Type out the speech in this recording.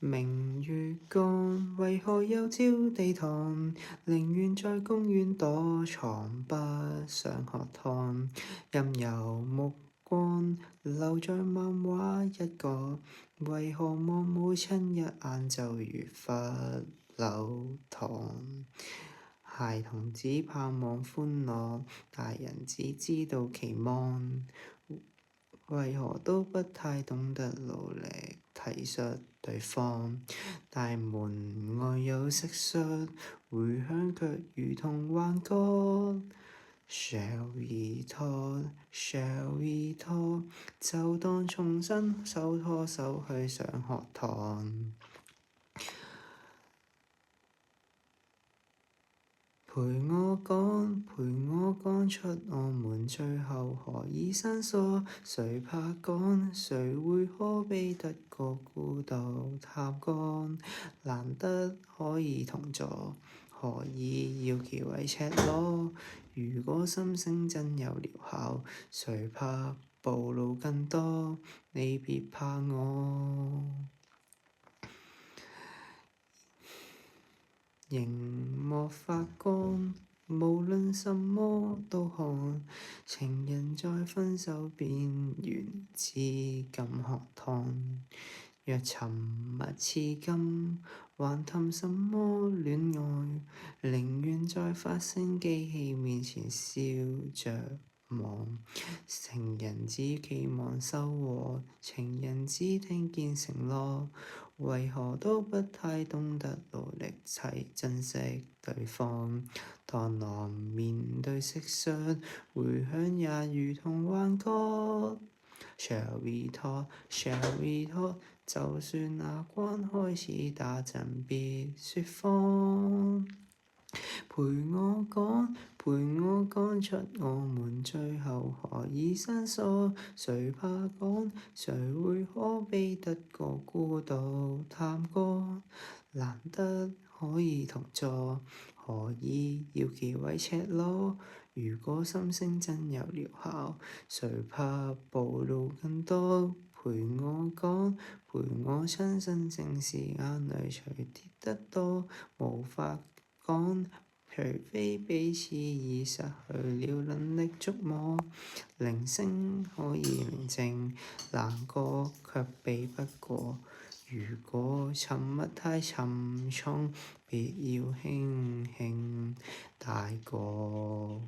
明月光，為何又照地堂？寧願在公園躲藏，不上學堂。任由目光留在漫畫一角，為何望母親一眼就如罰留堂？孩童只盼望歡樂，大人只知道期望。為何都不太懂得努力體恤對方？大門外有蟋蟀，迴響卻如同幻覺。Shall we talk? Shall we talk? 就當重新手拖手去上學堂。陪我講出我們最後何以生疏？誰怕講？誰會可悲得過孤獨探戈？難得可以同坐，何以要忌諱赤裸？如果心聲真有療效，誰怕暴露更多？你別怕我。熒幕發光，無論什麼都看。情人在分手邊緣，只敢喝湯。若沉默似金，還談什麼戀愛？寧願在發聲機器面前笑着望。情人只期望收穫，情人只聽見承諾。為何都不太懂得努力齊珍惜對方？螳螂面對蟋蟀，迴響也如同幻覺。Shall we talk? Shall we talk? 就算那關開始打針，別説謊。陪我講出我們最後何以生疏？誰怕講？誰會可悲得過孤獨探戈？難得可以同坐，何以要忌諱赤裸？如果心聲真有療效，誰怕暴露更多？陪我講，陪我親身正視眼淚隨跌得多，無法講。除非彼此已失去了能力觸摸，鈴聲可以寧靜，難過卻避不過。如果沉默太沉重，別要輕輕帶過。